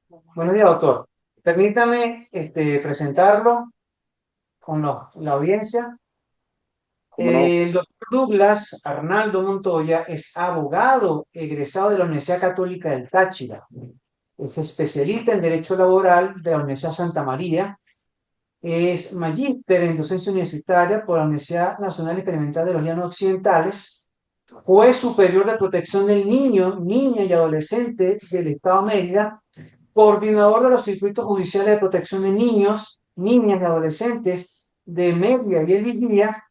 Buenos días, doctor. Permítame presentarlo con la audiencia. ¿Cómo no? El doctor Douglas Arnaldo Montoya es abogado egresado de la Universidad Católica del Táchira. Es especialista en Derecho Laboral de la Universidad Santa María. Es magíster en docencia universitaria por la Universidad Nacional Experimental de los Llanos Occidentales. Juez superior de protección del niño, niña y adolescente del Estado de Mérida, coordinador de los circuitos judiciales de protección de niños, niñas y adolescentes de Mérida y El Vigía,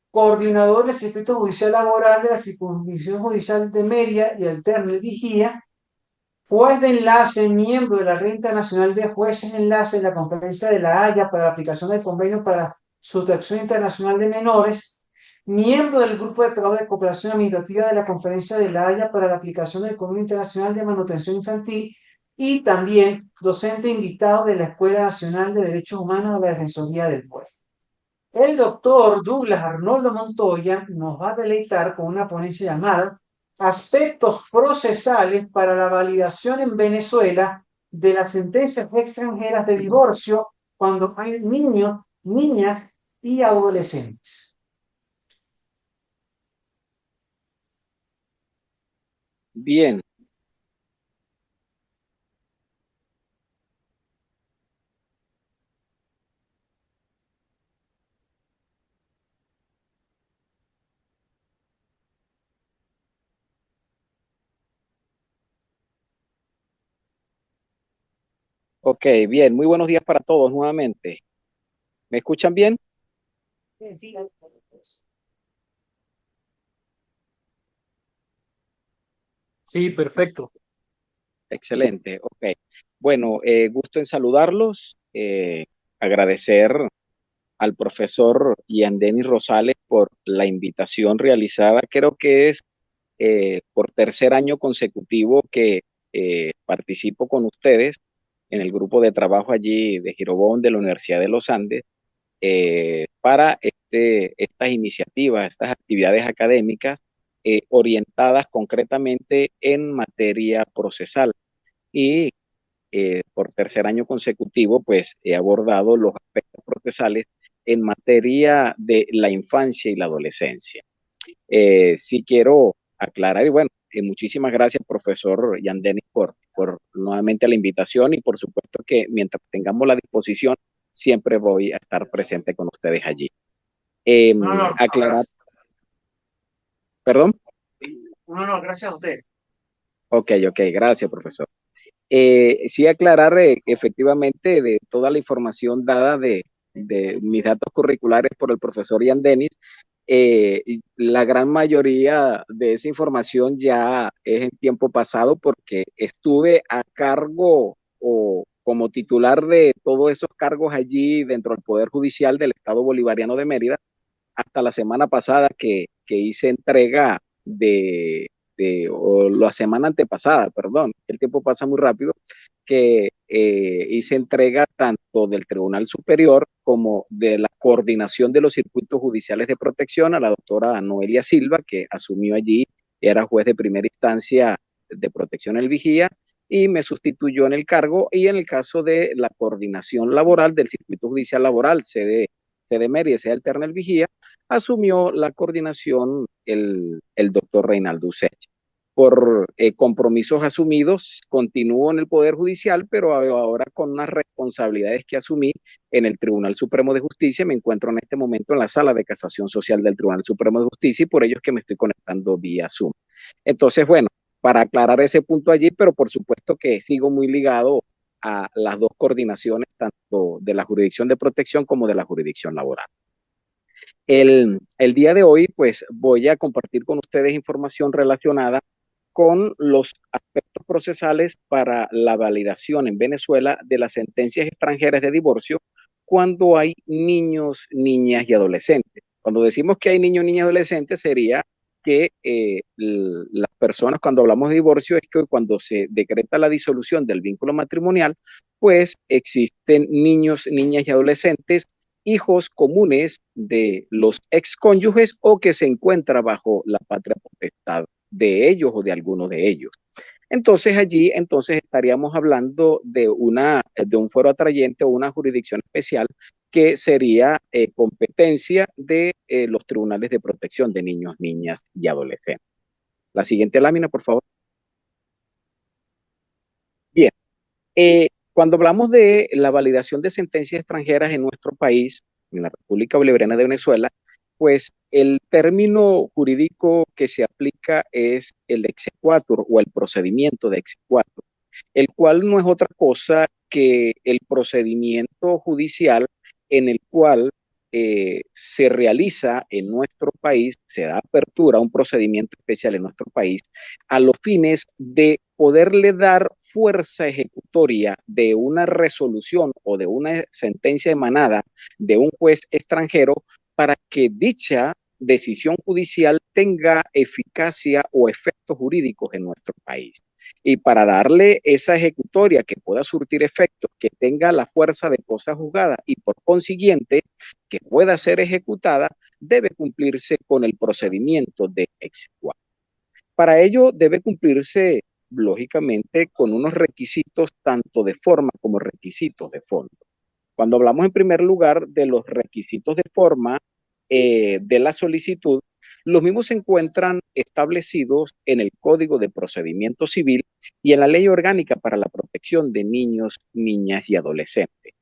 coordinador del circuito judicial laboral de la circunscripción judicial de Mérida y Alterna El Vigía, juez de enlace, miembro de la Red Internacional de Jueces de Enlace de la Conferencia de la Haya para la aplicación del convenio para sustracción internacional de menores, miembro del Grupo de Trabajo de Cooperación Administrativa de la Conferencia de la Haya para la aplicación del convenio internacional de manutención infantil y también docente invitado de la Escuela Nacional de Derechos Humanos de la Defensoría del Pueblo. El doctor Douglas Arnoldo Montoya nos va a deleitar con una ponencia llamada Aspectos procesales para la validación en Venezuela de las sentencias extranjeras de divorcio cuando hay niños, niñas y adolescentes. Bien, ok, bien, muy buenos días para todos nuevamente. ¿Me escuchan bien? Sí, perfecto. Excelente, ok. Bueno, gusto en saludarlos, agradecer al profesor Ian Denis Rosales por la invitación realizada. Creo que es por tercer año consecutivo que participo con ustedes en el grupo de trabajo allí de Girobón de la Universidad de los Andes para estas iniciativas, estas actividades académicas orientadas concretamente en materia procesal. Y por tercer año consecutivo, pues he abordado los aspectos procesales en materia de la infancia y la adolescencia. Sí quiero aclarar, y bueno, muchísimas gracias, profesor Yandenis, por nuevamente la invitación y por supuesto que mientras tengamos la disposición, siempre voy a estar presente con ustedes allí. No, no, no, Aclarar, gracias. perdón. No, no, gracias a usted. Ok, ok, gracias, profesor. Sí aclarar efectivamente de toda la información dada de mis datos curriculares por el profesor Ian Dennis, la gran mayoría de esa información ya es en tiempo pasado porque estuve a cargo o como titular de todos esos cargos allí dentro del Poder Judicial del Estado Bolivariano de Mérida hasta la semana pasada que hice entrega o la semana antepasada, perdón, el tiempo pasa muy rápido, que hice entrega tanto del Tribunal Superior como de la coordinación de los circuitos judiciales de protección a la doctora Noelia Silva, que asumió allí, era juez de primera instancia de protección el vigía, y me sustituyó en el cargo, y en el caso de la coordinación laboral del circuito judicial laboral, sede Mérida, sede alterna el vigía, asumió la coordinación el doctor Reinaldo Uceda. Por compromisos asumidos, continúo en el Poder Judicial, pero ahora con unas responsabilidades que asumí en el Tribunal Supremo de Justicia. Me encuentro en este momento en la sala de casación social del Tribunal Supremo de Justicia y por ello es que me estoy conectando vía Zoom. Entonces, bueno, para aclarar ese punto allí, pero por supuesto que sigo muy ligado a las dos coordinaciones, tanto de la jurisdicción de protección como de la jurisdicción laboral. El día de hoy, pues voy a compartir con ustedes información relacionada con los aspectos procesales para la validación en Venezuela de las sentencias extranjeras de divorcio cuando hay niños, niñas y adolescentes. Cuando decimos que hay niños, niñas y adolescentes, sería que las personas, cuando hablamos de divorcio, es que cuando se decreta la disolución del vínculo matrimonial, pues existen niños, niñas y adolescentes hijos comunes de los excónyuges o que se encuentra bajo la patria potestad de ellos o de alguno de ellos. Entonces allí estaríamos hablando de un fuero atrayente o una jurisdicción especial que sería competencia de los tribunales de protección de niños, niñas y adolescentes. La siguiente lámina, por favor. Bien, cuando hablamos de la validación de sentencias extranjeras en nuestro país, en la República Bolivariana de Venezuela, pues el término jurídico que se aplica es el exequatur o el procedimiento de exequatur, el cual no es otra cosa que el procedimiento judicial en el cual se realiza en nuestro país, se da apertura a un procedimiento especial en nuestro país, a los fines de poderle dar fuerza ejecutoria de una resolución o de una sentencia emanada de un juez extranjero para que dicha decisión judicial tenga eficacia o efectos jurídicos en nuestro país. Y para darle esa ejecutoria que pueda surtir efectos, que tenga la fuerza de cosa juzgada y por consiguiente que pueda ser ejecutada, debe cumplirse con el procedimiento de execuar. Para ello debe cumplirse, lógicamente, con unos requisitos tanto de forma como requisitos de fondo. Cuando hablamos en primer lugar de los requisitos de forma de la solicitud, los mismos se encuentran establecidos en el Código de Procedimiento Civil y en la Ley Orgánica para la Protección de Niños, Niñas y Adolescentes.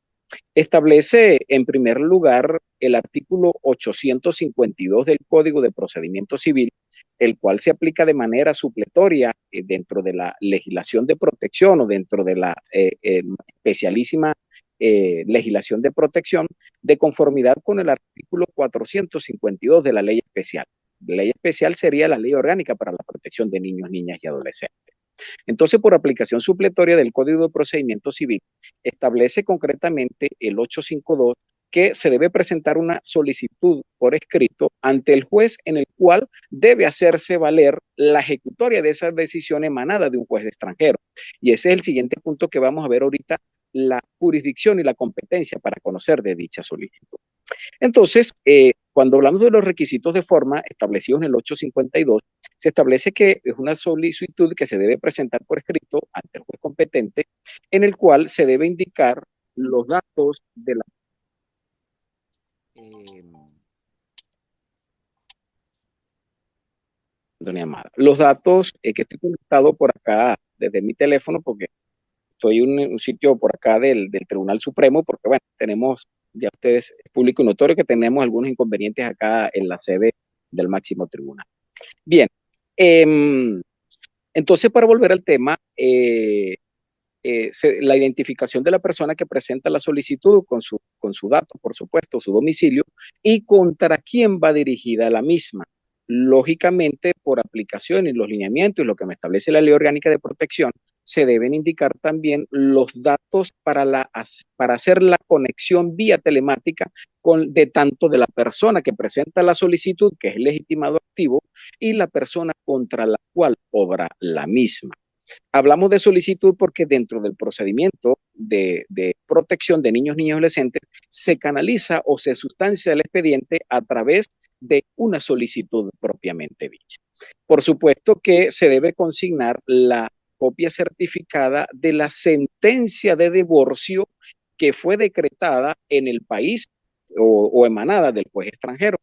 Establece, en primer lugar, el artículo 852 del Código de Procedimiento Civil, el cual se aplica de manera supletoria dentro de la legislación de protección o dentro de la especialísima legislación de protección, de conformidad con el artículo 452 de la ley especial. La ley especial sería la ley orgánica para la protección de niños, niñas y adolescentes. Entonces, por aplicación supletoria del Código de Procedimiento Civil, establece concretamente el 852 que se debe presentar una solicitud por escrito ante el juez en el cual debe hacerse valer la ejecutoria de esa decisión emanada de un juez extranjero. Y ese es el siguiente punto que vamos a ver ahorita, la jurisdicción y la competencia para conocer de dicha solicitud. Entonces, cuando hablamos de los requisitos de forma establecidos en el 852, se establece que es una solicitud que se debe presentar por escrito ante el juez competente, en el cual se debe indicar los datos de la doña Amada. Los datos que estoy conectado por acá desde mi teléfono, porque estoy en un sitio por acá del Tribunal Supremo, porque bueno, tenemos, ya ustedes, es público y notorio que tenemos algunos inconvenientes acá en la sede del máximo tribunal. Bien, entonces para volver al tema, la identificación de la persona que presenta la solicitud con su dato, por supuesto, su domicilio y contra quién va dirigida la misma. Lógicamente, por aplicación y los lineamientos y lo que me establece la Ley Orgánica de Protección, se deben indicar también los datos para hacer la conexión vía telemática de tanto de la persona que presenta la solicitud, que es el legitimado activo, y la persona contra la cual obra la misma. Hablamos de solicitud porque dentro del procedimiento de protección de niños, niñas y adolescentes se canaliza o se sustancia el expediente a través de una solicitud propiamente dicha. Por supuesto que se debe consignar la copia certificada de la sentencia de divorcio que fue decretada en el país o emanada del juez extranjero.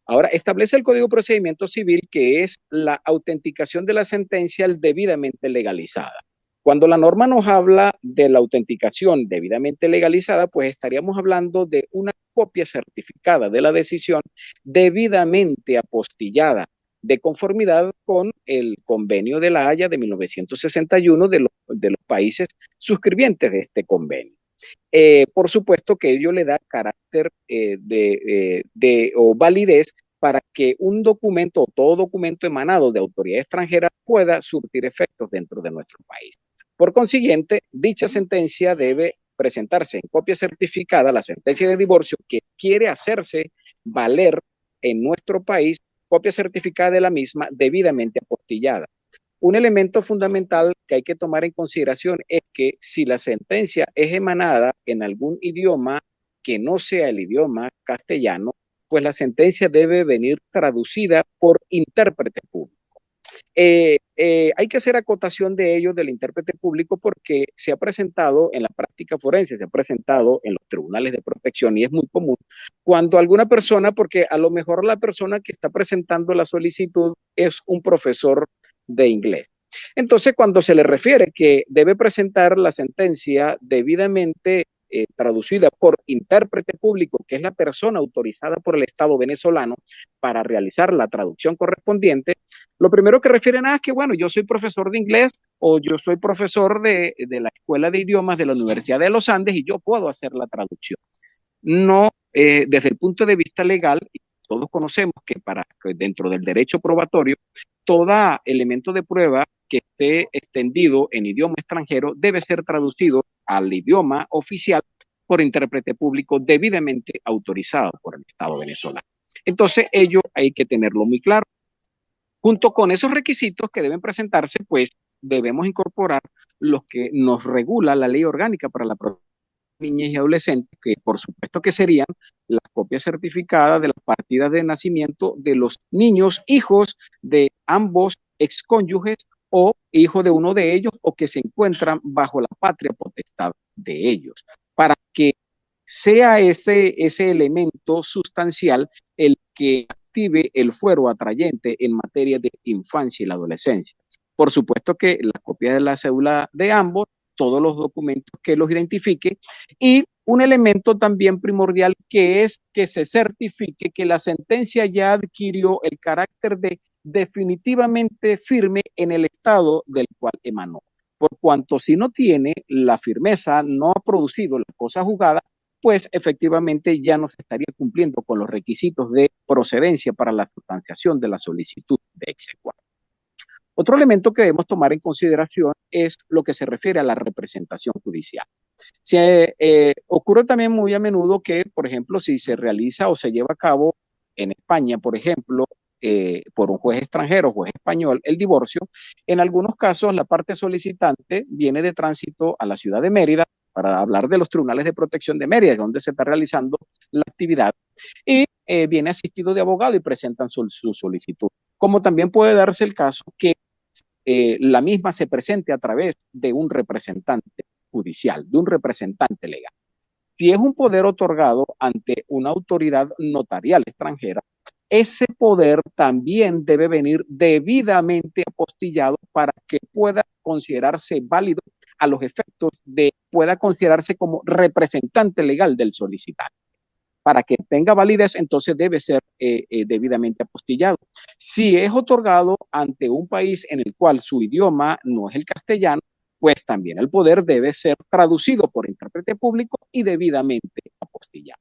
Ahora, establece el Código de Procedimiento Civil que es la autenticación de la sentencia debidamente legalizada. Cuando la norma nos habla de la autenticación debidamente legalizada, pues estaríamos hablando de una copia certificada de la decisión debidamente apostillada de conformidad con el Convenio de la Haya de 1961 de los países suscribientes de este convenio. Por supuesto que ello le da carácter o validez para que un documento o todo documento emanado de autoridad extranjera pueda surtir efectos dentro de nuestro país. Por consiguiente, dicha sentencia debe presentarse en copia certificada, la sentencia de divorcio que quiere hacerse valer en nuestro país, copia certificada de la misma debidamente apostillada. Un elemento fundamental que hay que tomar en consideración es que si la sentencia es emanada en algún idioma que no sea el idioma castellano, pues la sentencia debe venir traducida por intérprete público. Hay que hacer acotación de ello del intérprete público porque se ha presentado en la práctica forense, se ha presentado en los tribunales de protección y es muy común cuando alguna persona, porque a lo mejor la persona que está presentando la solicitud es un profesor de inglés. Entonces, cuando se le refiere que debe presentar la sentencia debidamente traducida por intérprete público, que es la persona autorizada por el Estado venezolano para realizar la traducción correspondiente, lo primero que refieren a es que, bueno, yo soy profesor de inglés o yo soy profesor de la Escuela de Idiomas de la Universidad de los Andes y yo puedo hacer la traducción. No, desde el punto de vista legal, todos conocemos que dentro del derecho probatorio, todo elemento de prueba que esté extendido en idioma extranjero debe ser traducido al idioma oficial por intérprete público debidamente autorizado por el Estado venezolano. Entonces, ello hay que tenerlo muy claro. Junto con esos requisitos que deben presentarse, pues debemos incorporar los que nos regula la ley orgánica para la protección de niñas y adolescentes, que por supuesto que serían las copias certificadas de las partidas de nacimiento de los niños, hijos de ambos excónyuges o hijos de uno de ellos o que se encuentran bajo la patria potestad de ellos, para que sea ese elemento sustancial el que active el fuero atrayente en materia de infancia y la adolescencia. Por supuesto que la copia de la cédula de ambos, todos los documentos que los identifique y un elemento también primordial que es que se certifique que la sentencia ya adquirió el carácter de definitivamente firme en el estado del cual emanó. Por cuanto si no tiene la firmeza, no ha producido la cosa juzgada, pues efectivamente ya no se estaría cumpliendo con los requisitos de procedencia para la sustanciación de la solicitud de exequatur. Otro elemento que debemos tomar en consideración es lo que se refiere a la representación judicial. Ocurre también muy a menudo que, por ejemplo, si se realiza o se lleva a cabo en España, por ejemplo, por un juez extranjero, juez español, el divorcio, en algunos casos la parte solicitante viene de tránsito a la ciudad de Mérida para hablar de los tribunales de protección de Mérida, donde se está realizando la actividad, y viene asistido de abogado y presentan su solicitud. Como también puede darse el caso que la misma se presente a través de un representante judicial, de un representante legal. Si es un poder otorgado ante una autoridad notarial extranjera, ese poder también debe venir debidamente apostillado para que pueda considerarse válido a los efectos de, pueda considerarse como representante legal del solicitante. Para que tenga validez, entonces debe ser debidamente apostillado. Si es otorgado ante un país en el cual su idioma no es el castellano, pues también el poder debe ser traducido por intérprete público y debidamente apostillado.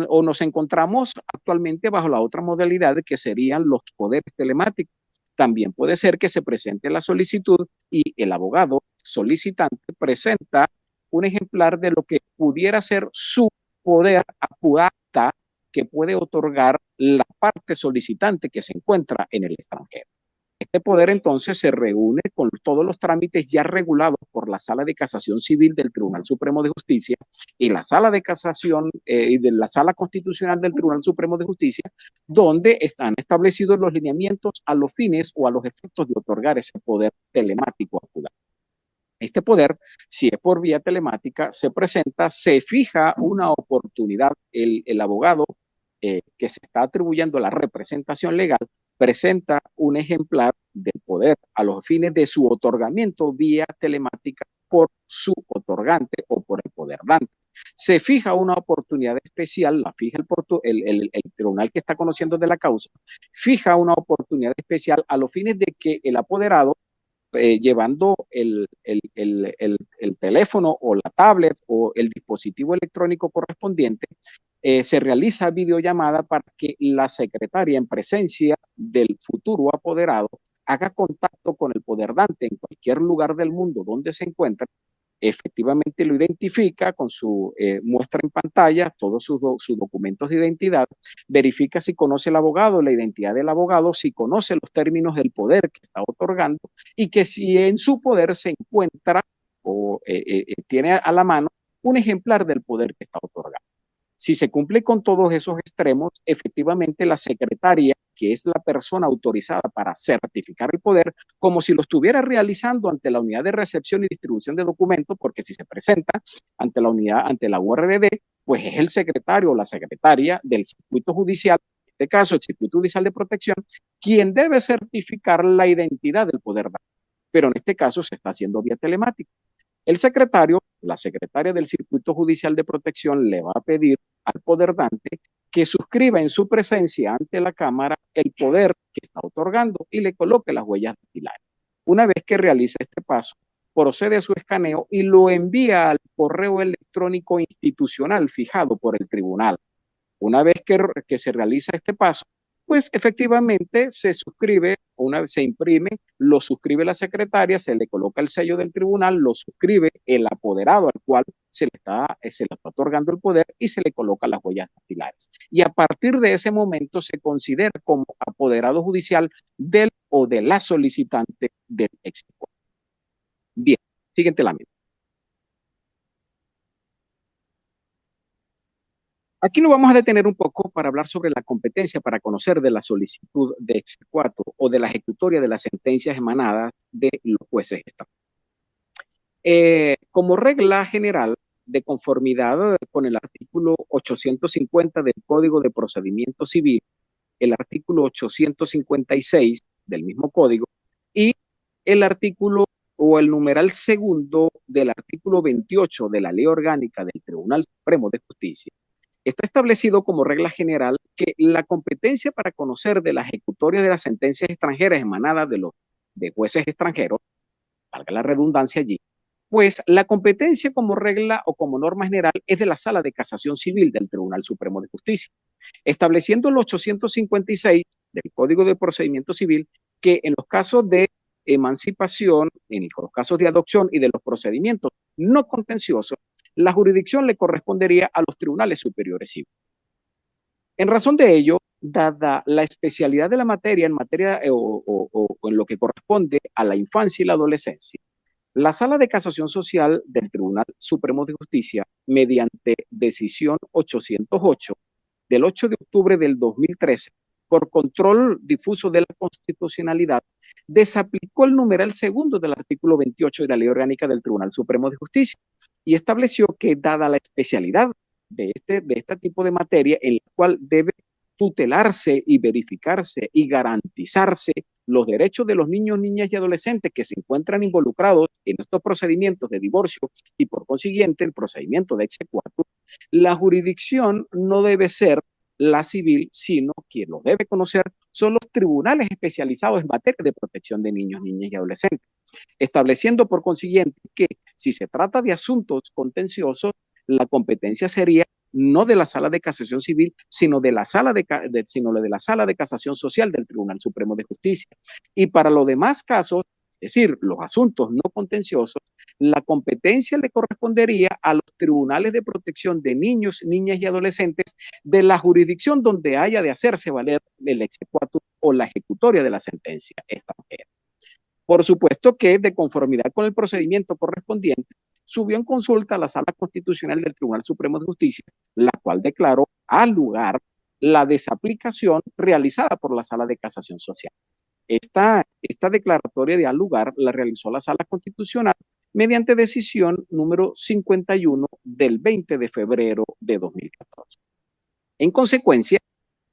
O nos encontramos actualmente bajo la otra modalidad que serían los poderes telemáticos. También puede ser que se presente la solicitud y el abogado solicitante presenta un ejemplar de lo que pudiera ser su poder apurata que puede otorgar la parte solicitante que se encuentra en el extranjero. Este poder entonces se reúne con todos los trámites ya regulados por la Sala de Casación Civil del Tribunal Supremo de Justicia y la Sala de Casación y de la Sala Constitucional del Tribunal Supremo de Justicia, donde están establecidos los lineamientos a los fines o a los efectos de otorgar ese poder telemático apurado. Este poder, si es por vía telemática, se presenta, se fija una oportunidad, el abogado que se está atribuyendo la representación legal presenta un ejemplar del poder a los fines de su otorgamiento vía telemática por su otorgante o por el poder dante. Se fija una oportunidad especial, la fija el tribunal que está conociendo de la causa, fija una oportunidad especial a los fines de que el apoderado llevando el teléfono o la tablet o el dispositivo electrónico correspondiente, se realiza videollamada para que la secretaria en presencia del futuro apoderado haga contacto con el poder dante en cualquier lugar del mundo donde se encuentre, efectivamente lo identifica con su muestra en pantalla, todos sus documentos de identidad, verifica si conoce el abogado, la identidad del abogado, si conoce los términos del poder que está otorgando y que si en su poder se encuentra o tiene a la mano un ejemplar del poder que está otorgando. Si se cumple con todos esos extremos, efectivamente la secretaria, que es la persona autorizada para certificar el poder, como si lo estuviera realizando ante la unidad de recepción y distribución de documentos, porque si se presenta ante la unidad, ante la URDD, pues es el secretario o la secretaria del circuito judicial, en este caso el circuito judicial de protección, quien debe certificar la identidad del poder dado. Pero en este caso se está haciendo vía telemática. El secretario, la secretaria del Circuito Judicial de Protección le va a pedir al poder dante que suscriba en su presencia ante la Cámara el poder que está otorgando y le coloque las huellas dactilares. Una vez que realiza este paso, procede a su escaneo y lo envía al correo electrónico institucional fijado por el tribunal. Una vez que se realiza este paso, pues efectivamente se suscribe, una vez se imprime, lo suscribe la secretaria, se le coloca el sello del tribunal, lo suscribe el apoderado al cual se le está otorgando el poder y se le coloca las huellas dactilares. Y a partir de ese momento se considera como apoderado judicial del o de la solicitante del exequatur. Bien, siguiente lámina. Aquí nos vamos a detener un poco para hablar sobre la competencia para conocer de la solicitud de exequatur o de la ejecutoria de las sentencias emanadas de los jueces estables. Como regla general, de conformidad con el artículo 850 del Código de Procedimiento Civil, el artículo 856 del mismo código y el artículo o el numeral segundo del artículo 28 de la Ley Orgánica del Tribunal Supremo de Justicia, está establecido como regla general que la competencia para conocer de la ejecutoria de las sentencias extranjeras emanadas de jueces extranjeros, valga la redundancia allí, pues la competencia como regla o como norma general es de la Sala de Casación Civil del Tribunal Supremo de Justicia, estableciendo el 856 del Código de Procedimiento Civil que en los casos de emancipación, en los casos de adopción y de los procedimientos no contenciosos, la jurisdicción le correspondería a los tribunales superiores civiles. En razón de ello, dada la especialidad de la materia en materia o en lo que corresponde a la infancia y la adolescencia, la Sala de Casación Social del Tribunal Supremo de Justicia, mediante decisión 808 del 8 de octubre del 2013, por control difuso de la constitucionalidad, desaplicó el numeral segundo del artículo 28 de la Ley Orgánica del Tribunal Supremo de Justicia y estableció que, dada la especialidad de este tipo de materia, en la cual debe tutelarse y verificarse y garantizarse los derechos de los niños, niñas y adolescentes que se encuentran involucrados en estos procedimientos de divorcio y por consiguiente el procedimiento de exequatur, la jurisdicción no debe ser la civil, sino quien lo debe conocer son los tribunales especializados en materia de protección de niños, niñas y adolescentes, estableciendo por consiguiente que si se trata de asuntos contenciosos, la competencia sería no de la Sala de Casación Civil, sino de la Sala de Casación Social del Tribunal Supremo de Justicia. Y para los demás casos, es decir, los asuntos no contenciosos, la competencia le correspondería a los tribunales de protección de niños, niñas y adolescentes de la jurisdicción donde haya de hacerse valer el exequatur o la ejecutoria de la sentencia extranjera. Por supuesto que, de conformidad con el procedimiento correspondiente, subió en consulta a la Sala Constitucional del Tribunal Supremo de Justicia, la cual declaró al lugar la desaplicación realizada por la Sala de Casación Social. Esta declaratoria de al lugar la realizó la Sala Constitucional mediante decisión número 51 del 20 de febrero de 2014. En consecuencia,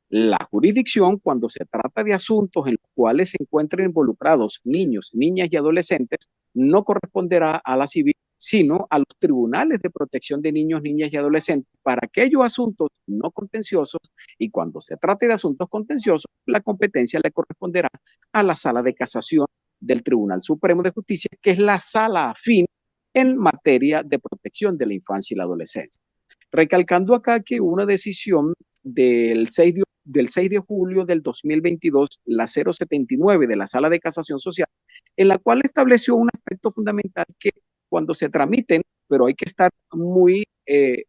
la jurisdicción, cuando se trata de asuntos en los cuales se encuentren involucrados niños, niñas y adolescentes, no corresponderá a la civil, sino a los tribunales de protección de niños, niñas y adolescentes para aquellos asuntos no contenciosos, y cuando se trate de asuntos contenciosos, la competencia le corresponderá a la Sala de Casación del Tribunal Supremo de Justicia, que es la sala afín en materia de protección de la infancia y la adolescencia. Recalcando acá que una decisión del 6 de julio del 2022, la 079 de la Sala de Casación Social, en la cual estableció un aspecto fundamental que cuando se tramiten, pero hay que estar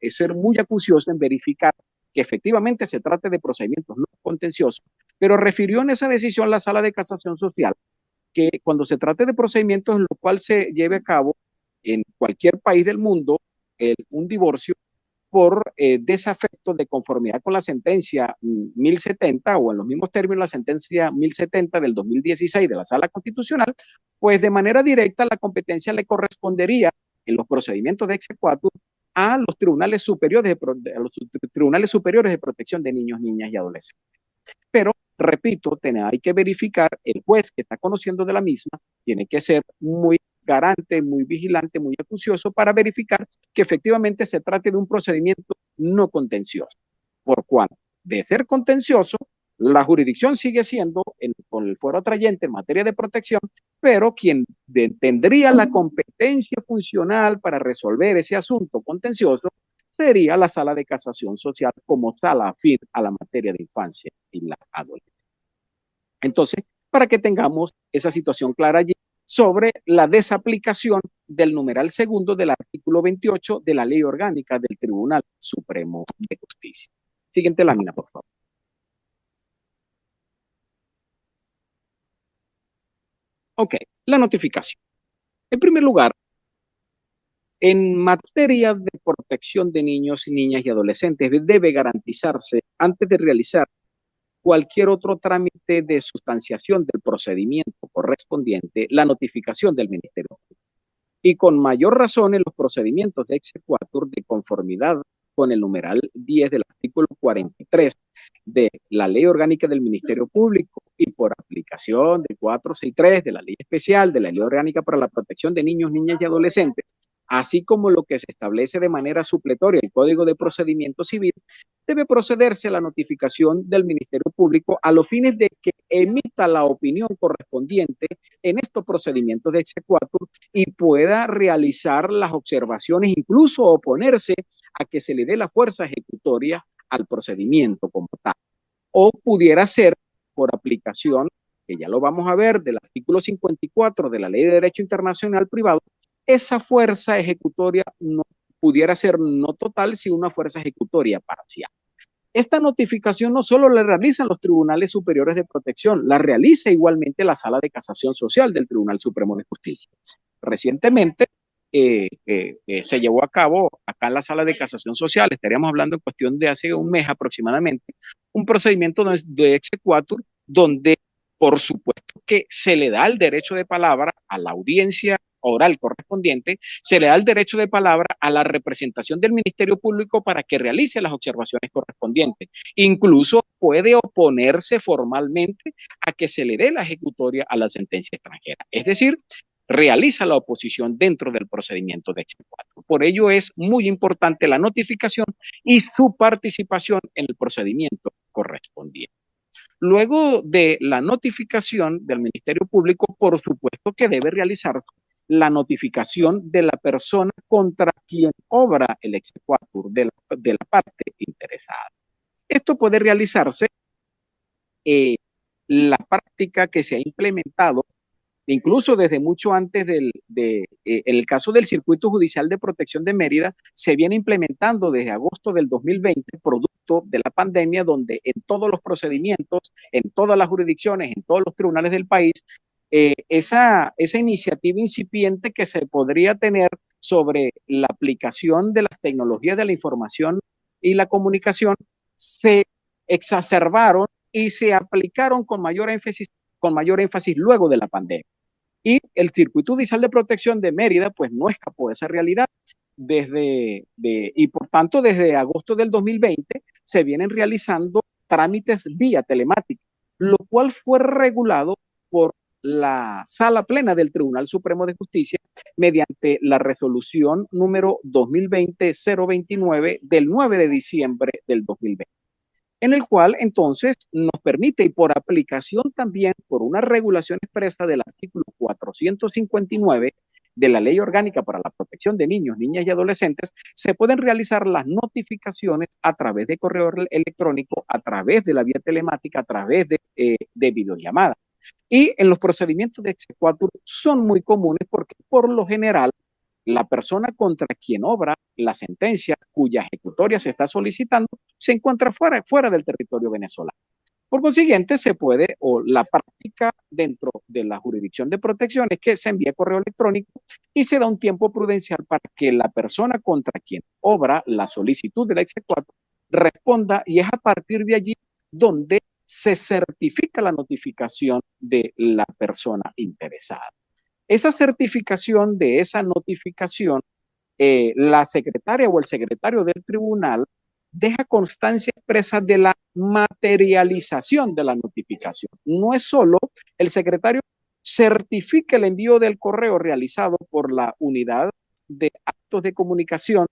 ser muy acucioso en verificar que efectivamente se trate de procedimientos no contenciosos, pero refirió en esa decisión la Sala de Casación Social que cuando se trate de procedimientos en los cuales se lleve a cabo en cualquier país del mundo un divorcio, por desafecto de conformidad con la sentencia 1070 o en los mismos términos la sentencia 1070 del 2016 de la Sala Constitucional, pues de manera directa la competencia le correspondería en los procedimientos de exequatur a los tribunales superiores de protección de niños, niñas y adolescentes. Pero, repito, hay que verificar, el juez que está conociendo de la misma tiene que ser muy garante, muy vigilante, muy acucioso para verificar que efectivamente se trate de un procedimiento no contencioso. Por cuanto de ser contencioso, la jurisdicción sigue siendo con el fuero atrayente en materia de protección, pero quien tendría la competencia funcional para resolver ese asunto contencioso sería la Sala de Casación Social como sala afín a la materia de infancia y la adolescencia. Entonces, para que tengamos esa situación clara allí sobre la desaplicación del numeral segundo del artículo 28 de la Ley Orgánica del Tribunal Supremo de Justicia. Siguiente lámina, por favor. Ok, la notificación. En primer lugar, en materia de protección de niños, niñas y adolescentes, debe garantizarse, antes de realizar cualquier otro trámite de sustanciación del procedimiento correspondiente, la notificación del Ministerio Público. Y con mayor razón en los procedimientos de exequatur de conformidad con el numeral 10 del artículo 43 de la Ley Orgánica del Ministerio Público y por aplicación del 463 de la Ley Especial de la Ley Orgánica para la Protección de Niños, Niñas y Adolescentes, así como lo que se establece de manera supletoria el Código de Procedimiento Civil, debe procederse a la notificación del Ministerio Público a los fines de que emita la opinión correspondiente en estos procedimientos de exequatur y pueda realizar las observaciones, incluso oponerse a que se le dé la fuerza ejecutoria al procedimiento como tal. O pudiera ser por aplicación, que ya lo vamos a ver, del artículo 54 de la Ley de Derecho Internacional Privado, esa fuerza ejecutoria no pudiera ser no total, sino una fuerza ejecutoria parcial. Esta notificación no solo la realizan los tribunales superiores de protección, la realiza igualmente la Sala de Casación Social del Tribunal Supremo de Justicia. Recientemente se llevó a cabo acá en la Sala de Casación Social, estaríamos hablando en cuestión de hace un mes aproximadamente, un procedimiento de exequatur donde por supuesto que se le da el derecho de palabra a la audiencia oral correspondiente, se le da el derecho de palabra a la representación del Ministerio Público para que realice las observaciones correspondientes. Incluso puede oponerse formalmente a que se le dé la ejecutoria a la sentencia extranjera. Es decir, realiza la oposición dentro del procedimiento de exequatur. Por ello es muy importante la notificación y su participación en el procedimiento correspondiente. Luego de la notificación del Ministerio Público, por supuesto que debe realizar la notificación de la persona contra quien obra el exequatur de la parte interesada. Esto puede realizarse la práctica que se ha implementado incluso desde mucho antes el caso del Circuito Judicial de Protección de Mérida, se viene implementando desde agosto del 2020, producto de la pandemia, donde en todos los procedimientos, en todas las jurisdicciones, en todos los tribunales del país, esa iniciativa incipiente que se podría tener sobre la aplicación de las tecnologías de la información y la comunicación, se exacerbaron y se aplicaron con mayor énfasis luego de la pandemia. Y el Circuito Judicial de Protección de Mérida, pues no escapó de esa realidad. Y por tanto, desde agosto del 2020 se vienen realizando trámites vía telemática, lo cual fue regulado por la Sala Plena del Tribunal Supremo de Justicia mediante la resolución número 2020-029 del 9 de diciembre del 2020. En el cual entonces nos permite, y por aplicación también por una regulación expresa del artículo 459 de la Ley Orgánica para la Protección de Niños, Niñas y Adolescentes, se pueden realizar las notificaciones a través de correo electrónico, a través de la vía telemática, a través de videollamada. Y en los procedimientos de exequatur son muy comunes porque por lo general la persona contra quien obra la sentencia cuya ejecutoria se está solicitando se encuentra fuera del territorio venezolano. Por consiguiente, se puede, o la práctica dentro de la jurisdicción de protección es que se envíe correo electrónico y se da un tiempo prudencial para que la persona contra quien obra la solicitud del exequatur responda, y es a partir de allí donde se certifica la notificación de la persona interesada. Esa certificación de esa notificación, la secretaria o el secretario del tribunal deja constancia expresa de la materialización de la notificación. No es solo el secretario certifica el envío del correo realizado por la unidad de actos de comunicación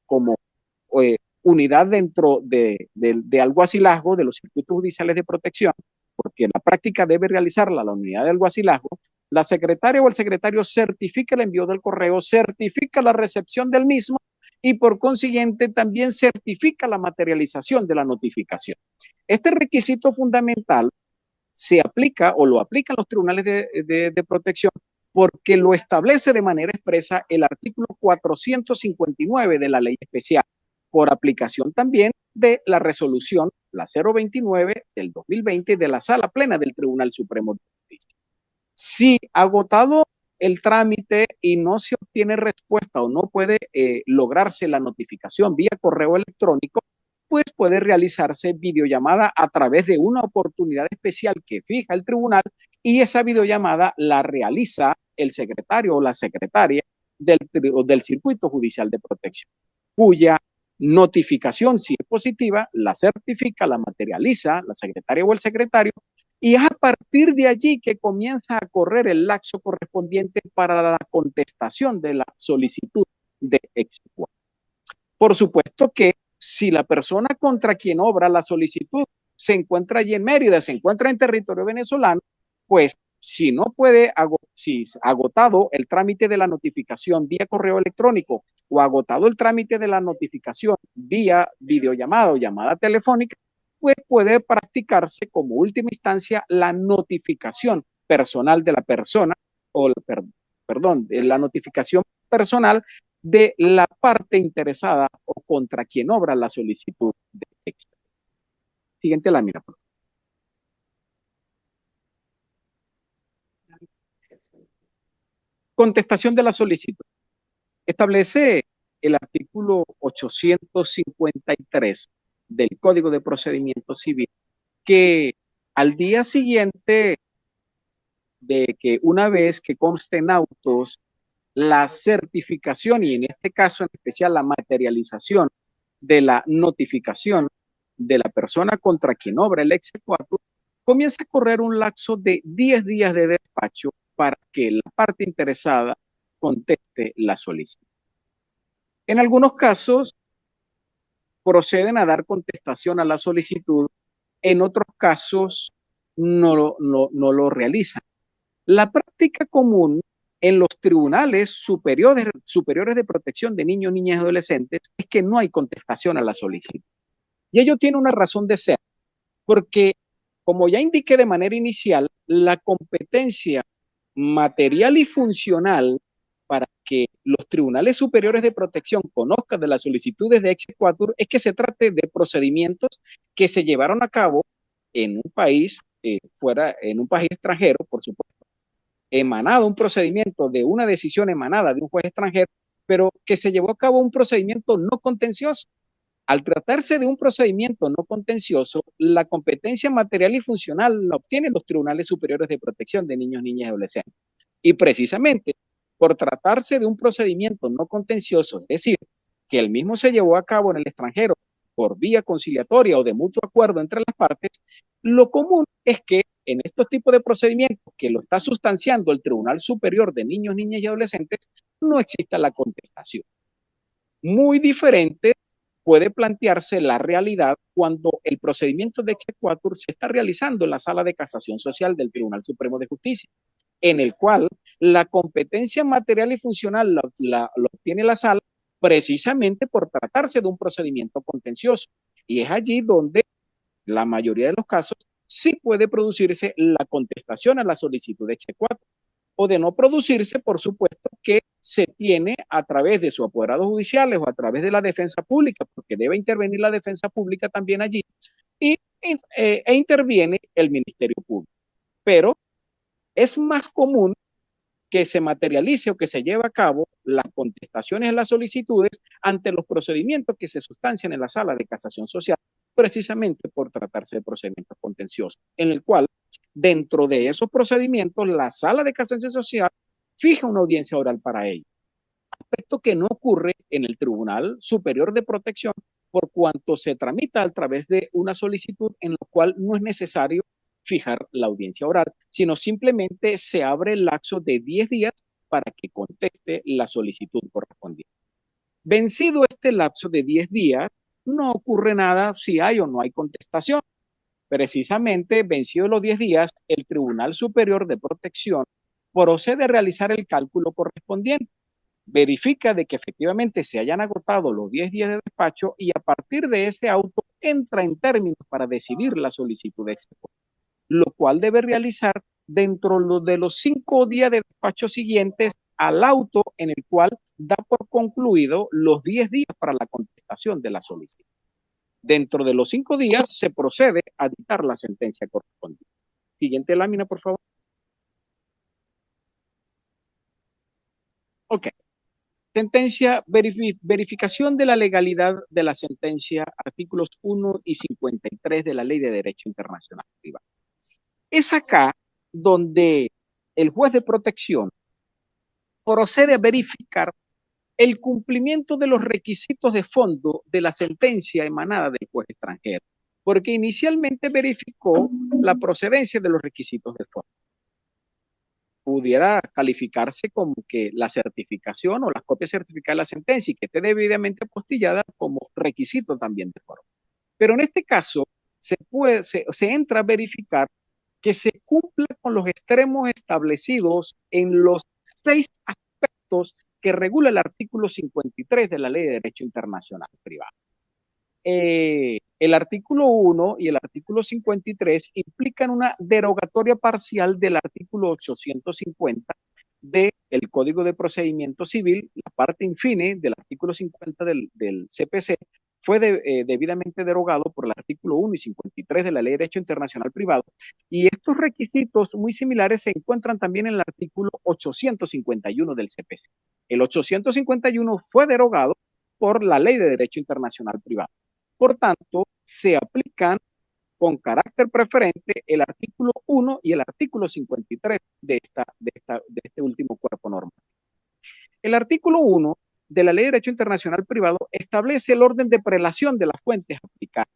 como unidad dentro de alguacilazgo de los circuitos judiciales de protección, porque la práctica debe realizarla la unidad de alguacilazgo. La secretaria o el secretario certifica el envío del correo, certifica la recepción del mismo y por consiguiente también certifica la materialización de la notificación. Este requisito fundamental se aplica o lo aplican los tribunales de protección porque lo establece de manera expresa el artículo 459 de la ley especial, por aplicación también de la resolución, la 029 del 2020 de la Sala Plena del Tribunal Supremo de Justicia. Si agotado el trámite y no se obtiene respuesta o no puede lograrse la notificación vía correo electrónico, pues puede realizarse videollamada a través de una oportunidad especial que fija el tribunal, y esa videollamada la realiza el secretario o la secretaria del circuito judicial de protección, cuya notificación, si es positiva, la certifica, la materializa la secretaria o el secretario, y es a partir de allí que comienza a correr el lapso correspondiente para la contestación de la solicitud de exequatur. Por supuesto que si la persona contra quien obra la solicitud se encuentra allí en Mérida, se encuentra en territorio venezolano, pues si no puede, si agotado el trámite de la notificación vía correo electrónico o agotado el trámite de la notificación vía videollamada o llamada telefónica, pues puede practicarse como última instancia la notificación personal de la persona, o perdón, la notificación personal de la parte interesada o contra quien obra la solicitud de exequatur. Siguiente lámina, por favor. Contestación de la solicitud. Establece el artículo 853 del Código de Procedimiento Civil que al día siguiente de que, una vez que consten autos, la certificación y en este caso en especial la materialización de la notificación de la persona contra quien obra el exequatur, comienza a correr un lapso de 10 días de despacho para que la parte interesada conteste la solicitud. En algunos casos proceden a dar contestación a la solicitud, en otros casos no lo realizan. La práctica común en los tribunales superiores de protección de niños, niñas y adolescentes es que no hay contestación a la solicitud. Y ello tiene una razón de ser, porque, como ya indiqué de manera inicial, la competencia material y funcional para que los tribunales superiores de protección conozcan de las solicitudes de exequatur es que se trate de procedimientos que se llevaron a cabo en un país, en un país extranjero, por supuesto, emanado un procedimiento de una decisión emanada de un juez extranjero, pero que se llevó a cabo un procedimiento no contencioso. Al tratarse de un procedimiento no contencioso, la competencia material y funcional la obtienen los tribunales superiores de protección de niños, niñas y adolescentes. Y precisamente por tratarse de un procedimiento no contencioso, es decir, que el mismo se llevó a cabo en el extranjero por vía conciliatoria o de mutuo acuerdo entre las partes, lo común es que en estos tipos de procedimientos que lo está sustanciando el Tribunal Superior de Niños, Niñas y Adolescentes, no exista la contestación. Muy diferente puede plantearse la realidad cuando el procedimiento de exequatur se está realizando en la Sala de Casación Social del Tribunal Supremo de Justicia, en el cual la competencia material y funcional lo obtiene la sala precisamente por tratarse de un procedimiento contencioso. Y es allí donde la mayoría de los casos sí puede producirse la contestación a la solicitud de exequatur. O de no producirse, por supuesto, que se tiene a través de sus apoderados judiciales o a través de la defensa pública, porque debe intervenir la defensa pública también allí, e interviene el Ministerio Público. Pero es más común que se materialice o que se lleve a cabo las contestaciones en las solicitudes ante los procedimientos que se sustancian en la sala de casación social, precisamente por tratarse de procedimientos contenciosos, en el cual, dentro de esos procedimientos, la sala de casación social fija una audiencia oral para ello. Aspecto que no ocurre en el Tribunal Superior de Protección, por cuanto se tramita a través de una solicitud en la cual no es necesario fijar la audiencia oral, sino simplemente se abre el lapso de 10 días para que conteste la solicitud correspondiente. Vencido este lapso de 10 días, no ocurre nada si hay o no hay contestación. Precisamente, vencidos los 10 días, el Tribunal Superior de Protección procede a realizar el cálculo correspondiente, verifica de que efectivamente se hayan agotado los 10 días de despacho y a partir de ese auto entra en términos para decidir la solicitud de execución, lo cual debe realizar dentro de los 5 días de despacho siguientes al auto en el cual da por concluido los 10 días para la contestación de la solicitud. Dentro de los 5 días se procede a dictar la sentencia correspondiente. Siguiente lámina, por favor. Ok. Sentencia, verificación de la legalidad de la sentencia, artículos 1 y 53 de la Ley de Derecho Internacional Privado. Es acá donde el juez de protección procede a verificar el cumplimiento de los requisitos de fondo de la sentencia emanada del juez extranjero, porque inicialmente verificó la procedencia de los requisitos de fondo. Pudiera calificarse como que la certificación o las copias certificadas de la sentencia y que esté debidamente apostillada como requisito también de foro. Pero en este caso se entra a verificar que se cumpla con los extremos establecidos en los 6 aspectos que regula el artículo 53 de la Ley de Derecho Internacional Privado. El artículo 1 y el artículo 53 implican una derogatoria parcial del artículo 850 del Código de Procedimiento Civil. La parte infine del artículo 50 del CPC fue debidamente derogado por el artículo 1 y 53 de la Ley de Derecho Internacional Privado. Y estos requisitos muy similares se encuentran también en el artículo 851 del CPC. El 851 fue derogado por la Ley de Derecho Internacional Privado. Por tanto, se aplican con carácter preferente el artículo 1 y el artículo 53 de este último cuerpo normativo. El artículo 1 de la Ley de Derecho Internacional Privado establece el orden de prelación de las fuentes aplicadas.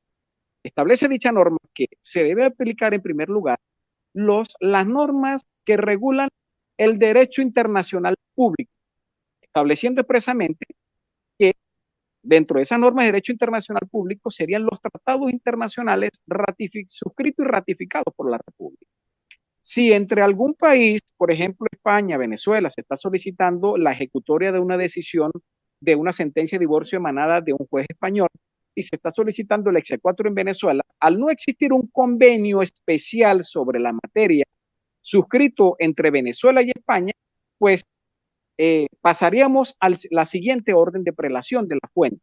Establece dicha norma que se debe aplicar en primer lugar las normas que regulan el derecho internacional público, estableciendo expresamente que dentro de esas normas de derecho internacional público serían los tratados internacionales suscritos y ratificados por la República. Si entre algún país, por ejemplo España, Venezuela, se está solicitando la ejecutoria de una decisión de una sentencia de divorcio emanada de un juez español y se está solicitando el exequatur en Venezuela, al no existir un convenio especial sobre la materia suscrito entre Venezuela y España, pues pasaríamos a la siguiente orden de prelación de la fuente.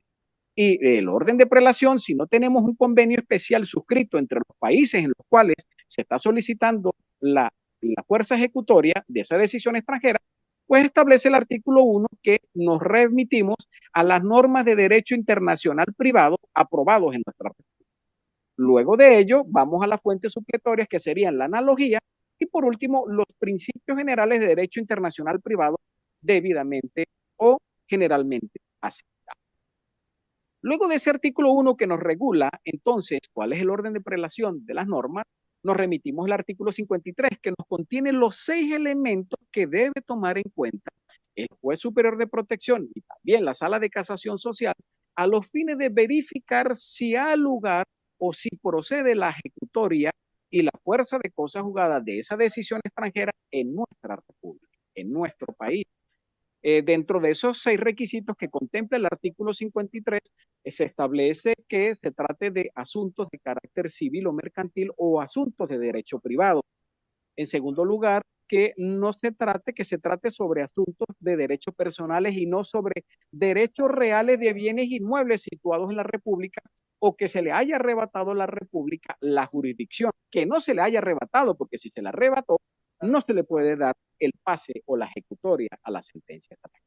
Y el orden de prelación, si no tenemos un convenio especial suscrito entre los países en los cuales se está solicitando la fuerza ejecutoria de esa decisión extranjera, pues establece el artículo 1 que nos remitimos a las normas de derecho internacional privado aprobados en nuestra República. Luego de ello, vamos a las fuentes supletorias que serían la analogía y por último, los principios generales de derecho internacional privado debidamente o generalmente aceptados. Luego de ese artículo 1 que nos regula, entonces, cuál es el orden de prelación de las normas, nos remitimos al artículo 53, que nos contiene los 6 elementos que debe tomar en cuenta el juez superior de protección y también la sala de casación social a los fines de verificar si ha lugar o si procede la ejecutoria y la fuerza de cosa juzgada de esa decisión extranjera en nuestra república, en nuestro país. Dentro de esos 6 requisitos que contempla el artículo 53, se establece que se trate de asuntos de carácter civil o mercantil o asuntos de derecho privado. En segundo lugar, que se trate sobre asuntos de derechos personales y no sobre derechos reales de bienes inmuebles situados en la República o que se le haya arrebatado a la República la jurisdicción, que no se le haya arrebatado, porque si se le arrebató, no se le puede dar el pase o la ejecutoria a la sentencia extranjera.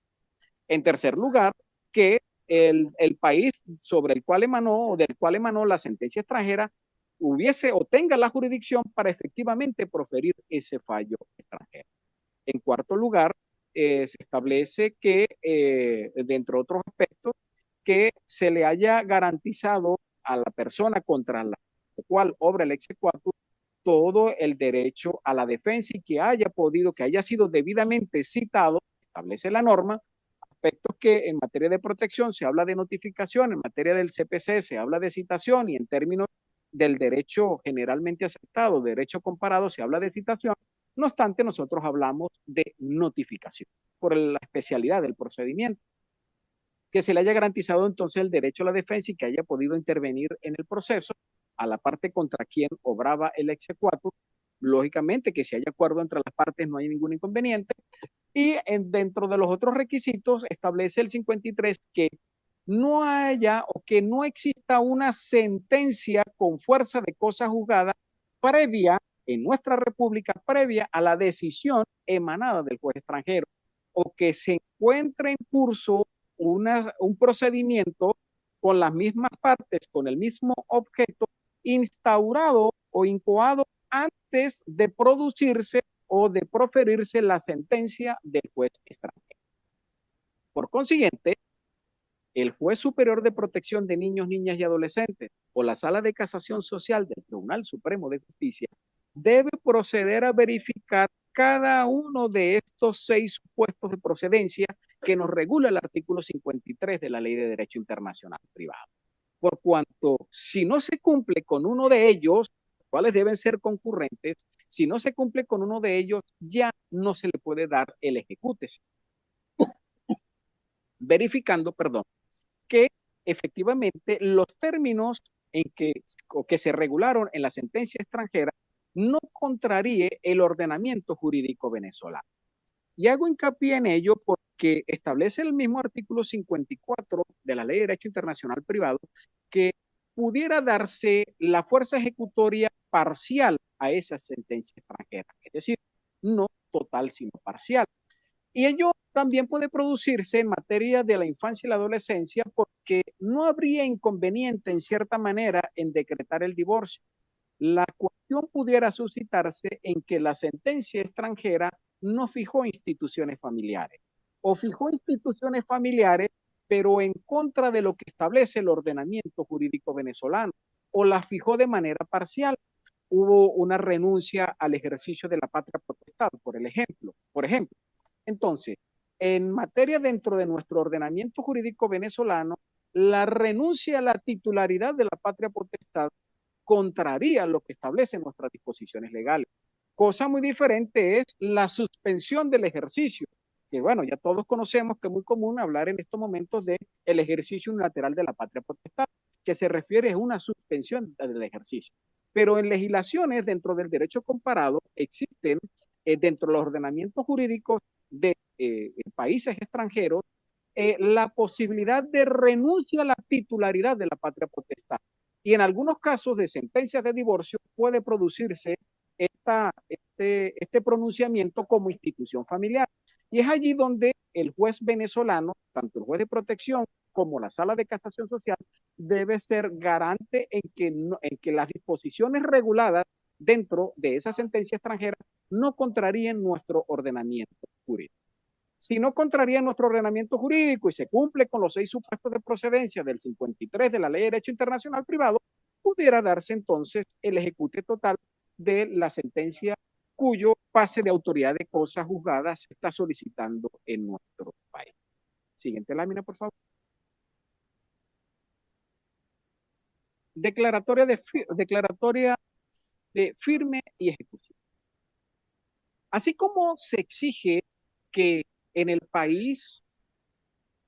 En tercer lugar, que el país sobre el cual emanó o del cual emanó la sentencia extranjera hubiese o tenga la jurisdicción para efectivamente proferir ese fallo extranjero. En cuarto lugar, se establece que, dentro de otros aspectos, que se le haya garantizado a la persona contra la cual obra el exequatur todo el derecho a la defensa y que haya podido, que haya sido debidamente citado, establece la norma, aspectos que en materia de protección se habla de notificación, en materia del CPC se habla de citación y en términos del derecho generalmente aceptado, derecho comparado, se habla de citación. No obstante, nosotros hablamos de notificación por la especialidad del procedimiento. Que se le haya garantizado entonces el derecho a la defensa y que haya podido intervenir en el proceso a la parte contra quien obraba el exequatur. Lógicamente que si hay acuerdo entre las partes no hay ningún inconveniente. Y dentro de los otros requisitos establece el 53 que no haya o que no exista una sentencia con fuerza de cosa juzgada previa en nuestra república, previa a la decisión emanada del juez extranjero, o que se encuentre en curso un procedimiento con las mismas partes, con el mismo objeto, instaurado o incoado antes de producirse o de proferirse la sentencia del juez extranjero. Por consiguiente, el juez superior de protección de niños, niñas y adolescentes o la sala de casación social del Tribunal Supremo de Justicia debe proceder a verificar cada uno de estos 6 supuestos de procedencia que nos regula el artículo 53 de la Ley de Derecho Internacional Privado. Por cuanto, si no se cumple con uno de ellos, cuáles deben ser concurrentes, si no se cumple con uno de ellos, ya no se le puede dar el ejecútese. Verificando, perdón, que efectivamente los términos en que se regularon en la sentencia extranjera no contraríe el ordenamiento jurídico venezolano. Y hago hincapié en ello porque establece el mismo artículo 54 de la Ley de Derecho Internacional Privado que pudiera darse la fuerza ejecutoria parcial a esa sentencia extranjera, es decir, no total sino parcial. Y ello también puede producirse en materia de la infancia y la adolescencia porque no habría inconveniente en cierta manera en decretar el divorcio. La cuestión pudiera suscitarse en que la sentencia extranjera no fijó instituciones familiares o fijó instituciones familiares pero en contra de lo que establece el ordenamiento jurídico venezolano o la fijó de manera parcial. Hubo una renuncia al ejercicio de la patria potestad, por ejemplo. Entonces, en materia dentro de nuestro ordenamiento jurídico venezolano, la renuncia a la titularidad de la patria potestad contraría lo que establecen nuestras disposiciones legales. Cosa muy diferente es la suspensión del ejercicio, que bueno, ya todos conocemos que es muy común hablar en estos momentos de el ejercicio unilateral de la patria potestad, que se refiere a una suspensión del ejercicio. Pero en legislaciones dentro del derecho comparado existen dentro de los ordenamientos jurídicos de países extranjeros la posibilidad de renuncia a la titularidad de la patria potestad. Y en algunos casos de sentencias de divorcio puede producirse este pronunciamiento como institución familiar. Y es allí donde el juez venezolano, tanto el juez de protección como la sala de casación social, debe ser garante en que las disposiciones reguladas dentro de esa sentencia extranjera no contraríen nuestro ordenamiento jurídico. Si no contraría nuestro ordenamiento jurídico y se cumple con los 6 supuestos de procedencia del 53 de la Ley de Derecho Internacional Privado, pudiera darse entonces el ejecute total de la sentencia cuyo pase de autoridad de cosas juzgadas se está solicitando en nuestro país. Siguiente lámina, por favor. Declaratoria de firme y ejecución. Así como se exige que en el país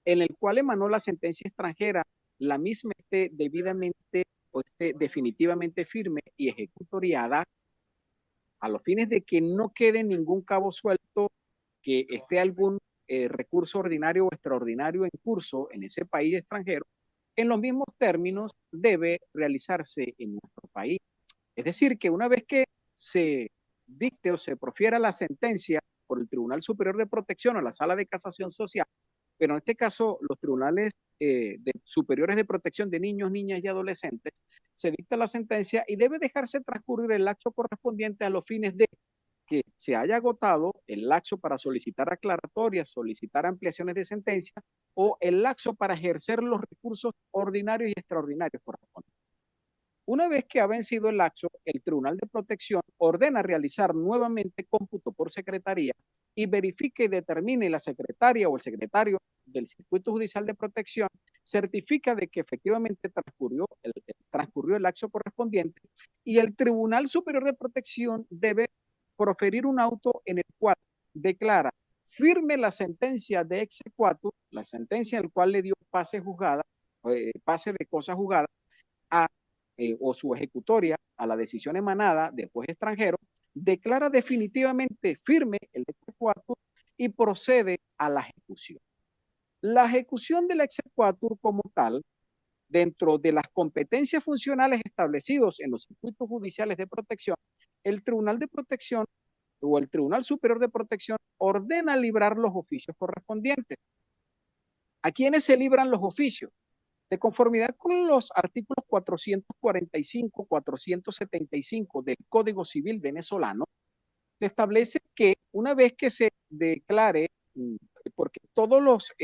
en el cual emanó la sentencia extranjera, la misma esté debidamente o esté definitivamente firme y ejecutoriada, a los fines de que no quede ningún cabo suelto, que esté algún recurso ordinario o extraordinario en curso en ese país extranjero, en los mismos términos debe realizarse en nuestro país. Es decir, que una vez que se dicte o se profiera la sentencia por el Tribunal Superior de Protección o la Sala de Casación Social, pero en este caso los tribunales superiores de protección de niños, niñas y adolescentes, se dicta la sentencia y debe dejarse transcurrir el acto correspondiente a los fines de que se haya agotado el lapso para solicitar aclaratorias, solicitar ampliaciones de sentencia o el lapso para ejercer los recursos ordinarios y extraordinarios correspondientes. Una vez que ha vencido el lapso, el Tribunal de Protección ordena realizar nuevamente cómputo por secretaría y verifique y determine la secretaria o el secretario del Circuito Judicial de Protección, certifica de que efectivamente transcurrió el lapso correspondiente y el Tribunal Superior de Protección debe proferir un auto en el cual declara firme la sentencia de exequatur, la sentencia en la cual le dio pase juzgada, pase de cosa juzgada, o su ejecutoria a la decisión emanada del juez extranjero, declara definitivamente firme el exequatur y procede a la ejecución. La ejecución del exequatur como tal, dentro de las competencias funcionales establecidos en los circuitos judiciales de protección, el Tribunal de Protección o el Tribunal Superior de Protección ordena librar los oficios correspondientes. ¿A quiénes se libran los oficios? De conformidad con los artículos 445, 475 del Código Civil venezolano, se establece que una vez que se declare, porque todos los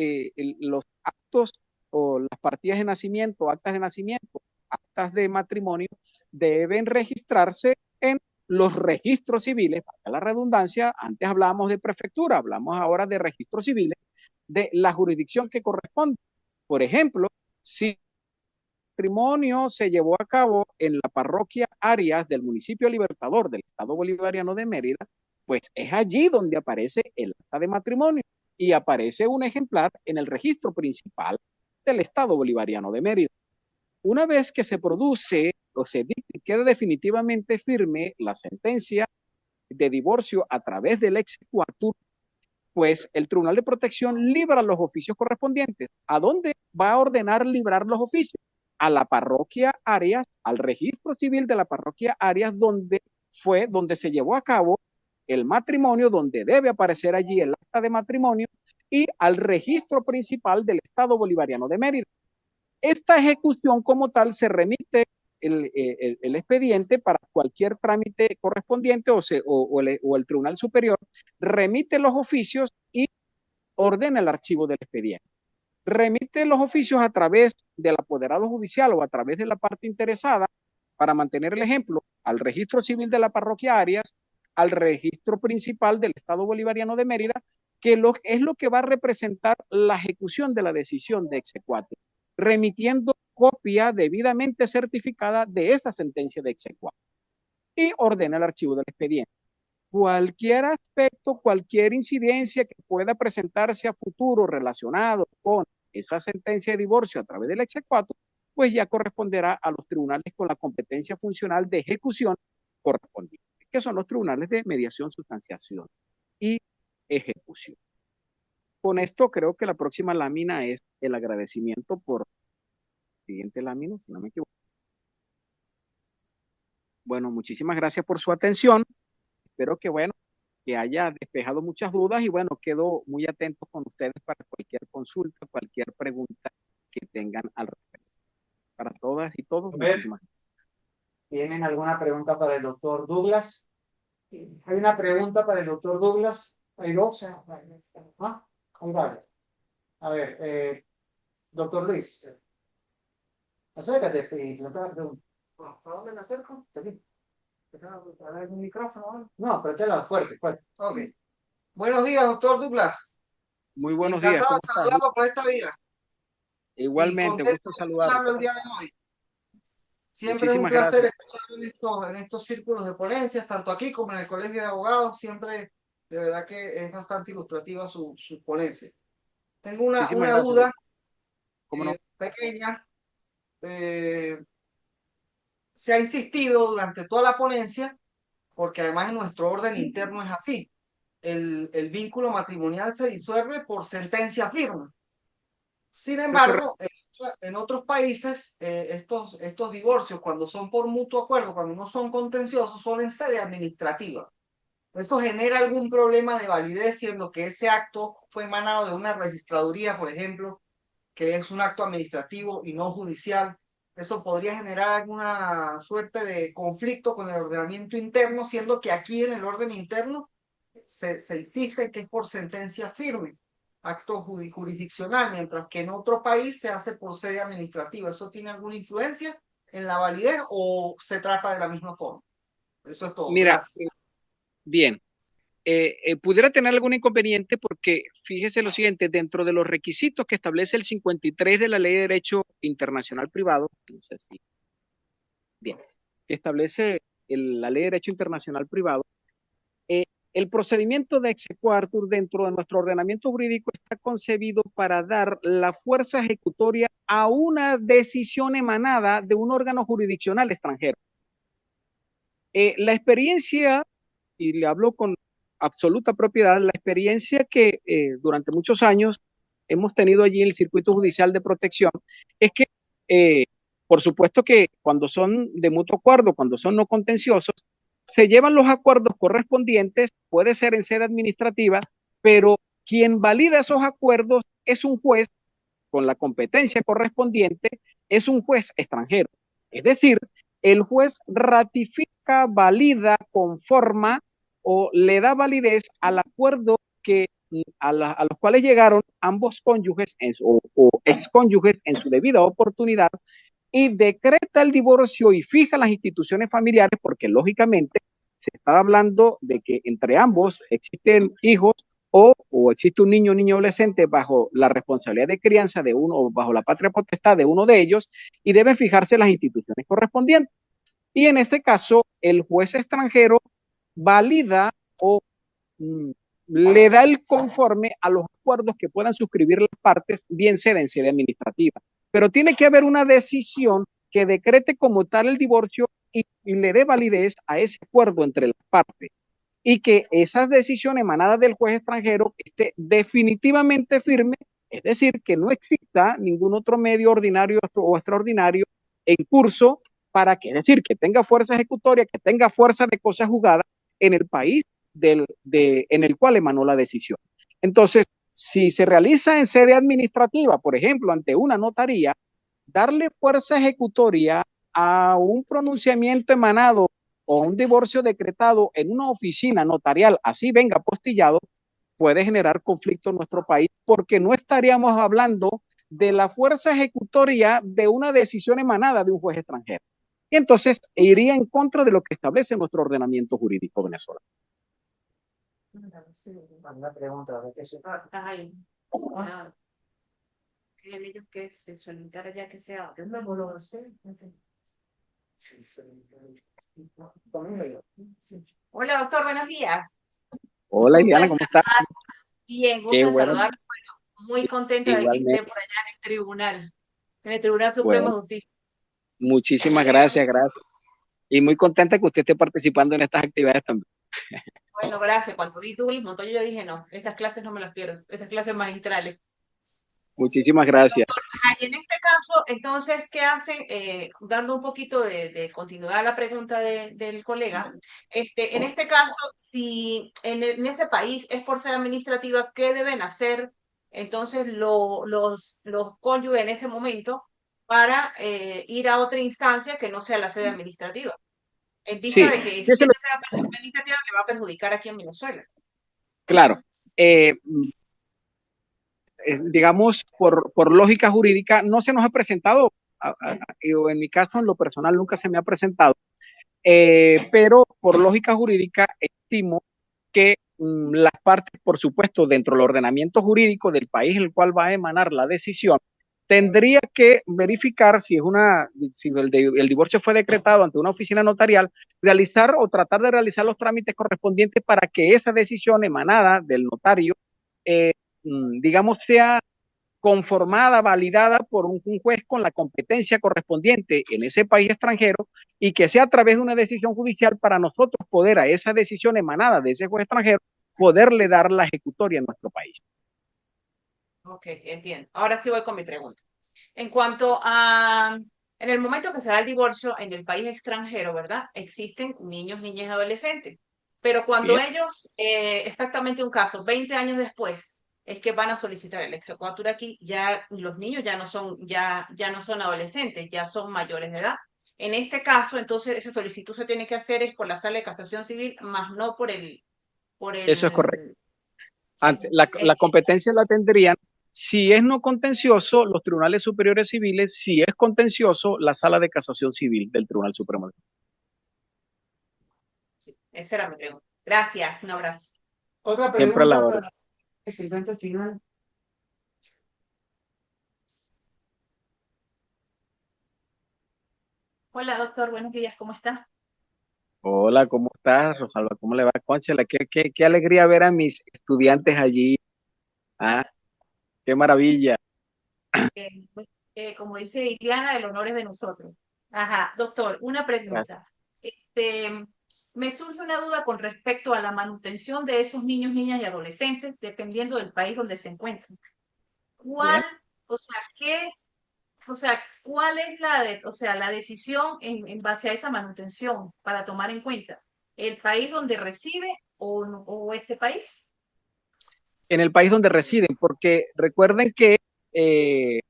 actos o las partidas de nacimiento, actas de matrimonio, deben registrarse en los registros civiles, para la redundancia, antes hablábamos de prefectura, hablamos ahora de registros civiles, de la jurisdicción que corresponde. Por ejemplo, si el matrimonio se llevó a cabo en la parroquia Arias del municipio Libertador del Estado Bolivariano de Mérida, pues es allí donde aparece el acta de matrimonio y aparece un ejemplar en el registro principal del Estado Bolivariano de Mérida. Una vez que se produce o se queda definitivamente firme la sentencia de divorcio a través del exequatur, pues el Tribunal de Protección libra los oficios correspondientes. ¿A dónde va a ordenar librar los oficios? A la parroquia Arias, al registro civil de la parroquia Arias, donde se llevó a cabo el matrimonio, donde debe aparecer allí el acta de matrimonio, y al registro principal del Estado Bolivariano de Mérida. Esta ejecución como tal se remite el expediente para cualquier trámite correspondiente o el Tribunal Superior remite los oficios y ordena el archivo del expediente. Remite los oficios a través del apoderado judicial o a través de la parte interesada, para mantener el ejemplo, al registro civil de la parroquia Arias, al registro principal del Estado Bolivariano de Mérida, que es lo que va a representar la ejecución de la decisión de exequatur, remitiendo copia debidamente certificada de esta sentencia de exequatur y ordena el archivo del expediente. Cualquier aspecto, cualquier incidencia que pueda presentarse a futuro relacionado con esa sentencia de divorcio a través del exequatur, pues ya corresponderá a los tribunales con la competencia funcional de ejecución correspondiente, que son los tribunales de mediación, sustanciación y ejecución. Con esto creo que la próxima lámina es el agradecimiento por siguiente lámina, si no me equivoco. Bueno, muchísimas gracias por su atención. Espero que, bueno, que haya despejado muchas dudas y, bueno, quedo muy atento con ustedes para cualquier consulta, cualquier pregunta que tengan al respecto. Para todas y todos, muchísimas gracias. ¿Tienen alguna pregunta para el doctor Douglas? Hay una pregunta para el doctor Douglas. Hay dos. ¿Ah? Hay varias. A ver, doctor Luis, acércate y no te hagas pregunta. ¿A dónde me acerco? Aquí. ¿A ver el micrófono? No, pero te la fuerte, fuerte. Ok. Buenos días, doctor Douglas. Muy buenos días. Encantado de saludarlo por esta vía. Igualmente, gusto saludarlo. El día de hoy. Siempre es un Muchísimas placer gracias. escucharlo en estos círculos de ponencias, tanto aquí como en el Colegio de Abogados. Siempre, de verdad que es bastante ilustrativa su ponencia. Tengo una Muchísimas gracias. duda ¿Cómo no? pequeña. Se ha insistido durante toda la ponencia, porque además en nuestro orden interno es así. El vínculo matrimonial se disuelve por sentencia firme. Sin Es correcto. embargo, En otros países, estos divorcios, cuando son por mutuo acuerdo, cuando no son contenciosos, son en sede administrativa. Eso genera algún problema de validez, siendo que ese acto fue emanado de una registraduría, por ejemplo, que es un acto administrativo y no judicial. Eso podría generar alguna suerte de conflicto con el ordenamiento interno, siendo que aquí en el orden interno se exige que es por sentencia firme, acto jurisdiccional, mientras que en otro país se hace por sede administrativa. ¿Eso tiene alguna influencia en la validez o se trata de la misma forma? Eso es todo. Mira, Gracias. bien, pudiera tener algún inconveniente porque fíjese lo siguiente, dentro de los requisitos que establece el 53 de la Ley de Derecho Internacional Privado, no sé si, bien, que establece la Ley de Derecho Internacional Privado, eh, el procedimiento de exequatur dentro de nuestro ordenamiento jurídico está concebido para dar la fuerza ejecutoria a una decisión emanada de un órgano jurisdiccional extranjero. La experiencia, y le hablo con absoluta propiedad, la experiencia que durante muchos años hemos tenido allí en el circuito judicial de protección es que, eh, por supuesto que cuando son de mutuo acuerdo, cuando son no contenciosos, se llevan los acuerdos correspondientes, puede ser en sede administrativa, pero quien valida esos acuerdos es un juez con la competencia correspondiente, es un juez extranjero. Es decir, el juez ratifica, valida, conforma o le da validez al acuerdo que a los cuales llegaron ambos cónyuges o excónyuges en su debida oportunidad y decreta el divorcio y fija las instituciones familiares porque lógicamente se está hablando de que entre ambos existen hijos o existe un niño o niño adolescente bajo la responsabilidad de crianza de uno o bajo la patria potestad de uno de ellos y deben fijarse las instituciones correspondientes. Y en este caso, el juez extranjero valida o le da el conforme a los acuerdos que puedan suscribir las partes, bien sea en sede administrativa. Pero tiene que haber una decisión que decrete como tal el divorcio y le dé validez a ese acuerdo entre las partes y que esa decisión emanada del juez extranjero esté definitivamente firme, es decir, que no exista ningún otro medio ordinario o extraordinario en curso para que, es decir, que tenga fuerza ejecutoria, que tenga fuerza de cosa juzgada en el país en el cual emanó la decisión. Entonces, si se realiza en sede administrativa, por ejemplo, ante una notaría, darle fuerza ejecutoria a un pronunciamiento emanado o un divorcio decretado en una oficina notarial, así venga apostillado, puede generar conflicto en nuestro país porque no estaríamos hablando de la fuerza ejecutoria de una decisión emanada de un juez extranjero. Y entonces iría en contra de lo que establece nuestro ordenamiento jurídico venezolano. Una pregunta, Ay, ellos que se solicitar ya que sea. no lo sé. Hola, doctor, buenos días. Hola, Gusto Iliana, en ¿cómo estás? saludar. Bien, Qué gusto en bueno, saludar. Bueno, muy contenta de que esté igualmente. por allá en el Tribunal Supremo Bueno, de Justicia. Me muchísimas alegra gracias, mucho. gracias. Y muy contenta que usted esté participando en estas actividades también. Bueno, gracias. Cuando vi tu Montoya, yo dije, no, esas clases no me las pierdo, esas clases magistrales. Muchísimas gracias. Y en este caso, entonces, ¿qué hacen? Dando un poquito de continuidad a la pregunta del colega, en este caso, si en ese país es por ser administrativa, ¿qué deben hacer entonces los cónyuges en ese momento para ir a otra instancia que no sea la sede administrativa? En vista Sí, de que si fíjese esta sede administrativa le va a perjudicar aquí en Venezuela. claro. Eh, digamos, por lógica jurídica, no se nos ha presentado, o en mi caso, en lo personal, nunca se me ha presentado, pero por lógica jurídica estimo que las partes, por supuesto, dentro del ordenamiento jurídico del país en el cual va a emanar la decisión, tendría que verificar si el divorcio fue decretado ante una oficina notarial, realizar o tratar de realizar los trámites correspondientes para que esa decisión emanada del notario, eh, digamos, sea conformada, validada por un juez con la competencia correspondiente en ese país extranjero y que sea a través de una decisión judicial para nosotros poder a esa decisión emanada de ese juez extranjero poderle dar la ejecutoria en nuestro país. Ok, entiendo. Ahora sí voy con mi pregunta. En cuanto a, en el momento que se da el divorcio en el país extranjero, ¿verdad? Existen niños, niñas y adolescentes. Pero cuando Bien, ellos, exactamente un caso, 20 años después, es que van a solicitar el exequatur aquí, ya los niños ya no son adolescentes, ya son mayores de edad. En este caso, entonces, esa solicitud se tiene que hacer es por la sala de casación civil, más no por eso es correcto. el, sí, La competencia la tendrían, si es no contencioso, los tribunales superiores civiles; si es contencioso, la sala de casación civil del Tribunal Supremo. esa era mi pregunta. Gracias, un abrazo. Otra Siempre a la pregunta orden. para que se encuentre al final. Hola, doctor, buenos días, ¿cómo está? Hola, ¿cómo estás, Rosalba? ¿Cómo le va, Cónchale? Qué alegría ver a mis estudiantes allí. Ah, qué maravilla. Pues, como dice Iliana, el honor es de nosotros. Ajá, doctor, una Gracias. pregunta. Me surge una duda con respecto a la manutención de esos niños, niñas y adolescentes, dependiendo del país donde se encuentren. Bien. ¿Cuál, o sea, qué es, o sea, cuál es la decisión en base a esa manutención para tomar en cuenta? ¿El país donde reside o este país? En el país donde residen, porque recuerden que eh,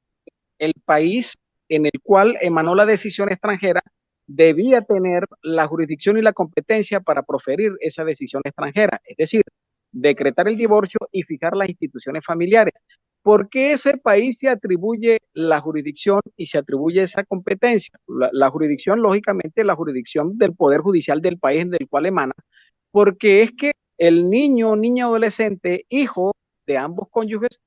el país en el cual emanó la decisión extranjera debía tener la jurisdicción y la competencia para proferir esa decisión extranjera, es decir, decretar el divorcio y fijar las instituciones familiares. ¿Por qué ese país se atribuye la jurisdicción y se atribuye esa competencia? La jurisdicción, lógicamente, la jurisdicción del Poder Judicial del país del cual emana, porque es que el niño, niña, adolescente, hijo de ambos cónyuges,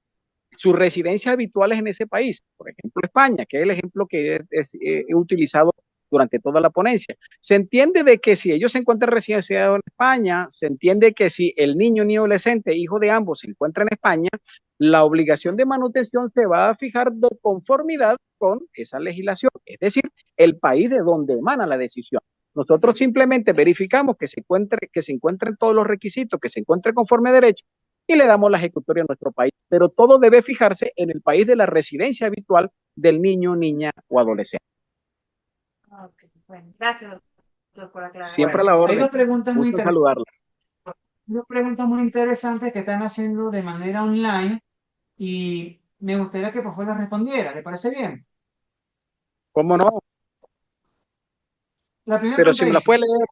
sus residencias habituales en ese país, por ejemplo España, que es el ejemplo que he utilizado durante toda la ponencia. Se entiende de que si ellos se encuentran residenciados en España, se entiende que si el niño ni adolescente, hijo de ambos, se encuentra en España, la obligación de manutención se va a fijar de conformidad con esa legislación, es decir, el país de donde emana la decisión. Nosotros simplemente verificamos que se encuentren todos los requisitos, que se encuentre conforme a derecho, y le damos la ejecutoria a nuestro país. Pero todo debe fijarse en el país de la residencia habitual del niño, niña o adolescente. Ok, bueno, gracias, doctor, por aclarar. Siempre a Bueno, la hay orden. Gusto en saludarla. dos preguntas muy interesantes que están haciendo de manera online y me gustaría que por favor las respondiera. ¿Le parece bien? ¿Cómo no? La primera Pero si pregunta me la dice, puede leer.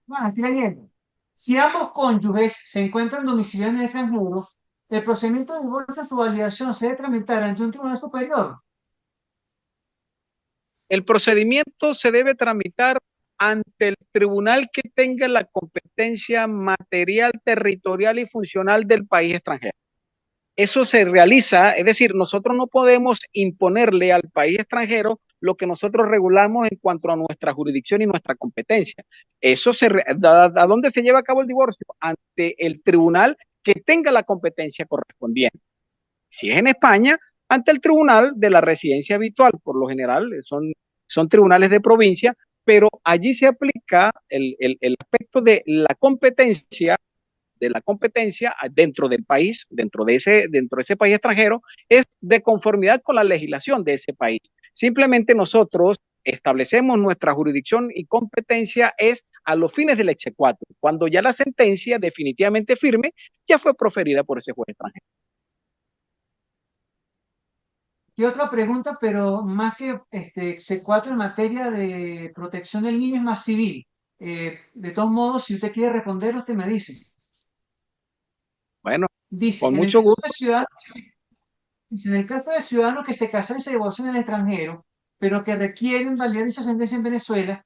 bueno, estoy leyendo. Si ambos cónyuges se encuentran domiciliados en el extranjero, el procedimiento de divorcio o su validación se debe tramitar ante un tribunal superior. El procedimiento se debe tramitar ante el tribunal que tenga la competencia material, territorial y funcional del país extranjero. Eso se realiza, es decir, nosotros no podemos imponerle al país extranjero lo que nosotros regulamos en cuanto a nuestra jurisdicción y nuestra competencia. ¿A dónde se lleva a cabo el divorcio? Ante el tribunal que tenga la competencia correspondiente. Si es en España, ante el tribunal de la residencia habitual, por lo general son tribunales de provincia, pero allí se aplica el aspecto de la competencia dentro del país, dentro de ese país extranjero, es de conformidad con la legislación de ese país. Simplemente nosotros establecemos nuestra jurisdicción y competencia es a los fines del exequatur, cuando ya la sentencia definitivamente firme ya fue proferida por ese juez extranjero. Y otra pregunta, pero más que C4 en materia de protección del niño es más civil. De todos modos, si usted quiere responder, usted me dice. Bueno, Dice, con en el mucho caso gusto. de ciudadanos, dice, en el caso de ciudadanos que se casan y se divorcian en el extranjero, pero que requieren validar dicha sentencia en Venezuela,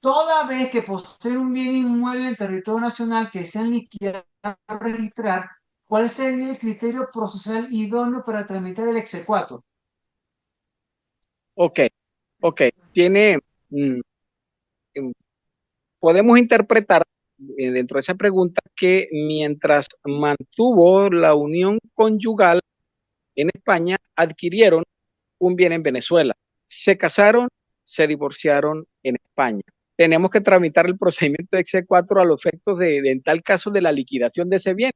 toda vez que poseen un bien inmueble en el territorio nacional que sean liquidar o registrar, ¿cuál sería el criterio procesal idóneo para tramitar el exequatur? Ok, ok. Tiene, mm, podemos interpretar dentro de esa pregunta que mientras mantuvo la unión conyugal en España, adquirieron un bien en Venezuela. Se casaron, se divorciaron en España. Tenemos que tramitar el procedimiento de exequatur a los efectos en tal caso, de la liquidación de ese bien.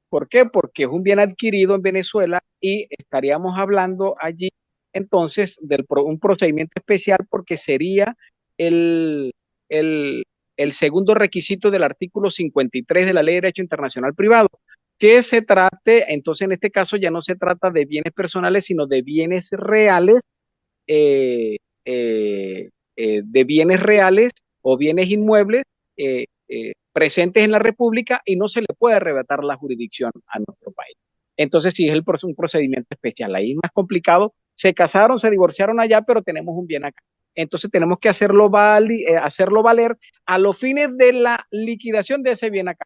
¿Por qué? Porque es un bien adquirido en Venezuela y estaríamos hablando allí entonces un procedimiento especial, porque sería el, el, el segundo requisito del artículo 53 de la Ley de Derecho Internacional Privado, que se trate, entonces en este caso ya no se trata de bienes personales, sino de bienes reales, eh, de bienes reales o bienes inmuebles presentes en la República, y no se le puede arrebatar la jurisdicción a nuestro país. Entonces sí es un procedimiento especial. Ahí es más complicado. Se casaron, se divorciaron allá, pero tenemos un bien acá. Entonces tenemos que hacerlo valer a los fines de la liquidación de ese bien acá.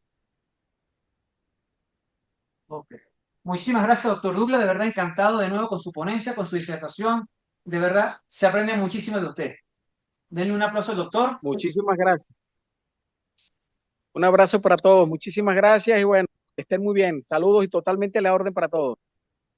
Ok. Muchísimas gracias, doctor Douglas. De verdad encantado de nuevo con su ponencia, con su disertación. De verdad, se aprende muchísimo de usted. Denle un aplauso al doctor. Muchísimas gracias. Un abrazo para todos. Muchísimas gracias y bueno, estén muy bien. Saludos y totalmente a la orden para todos.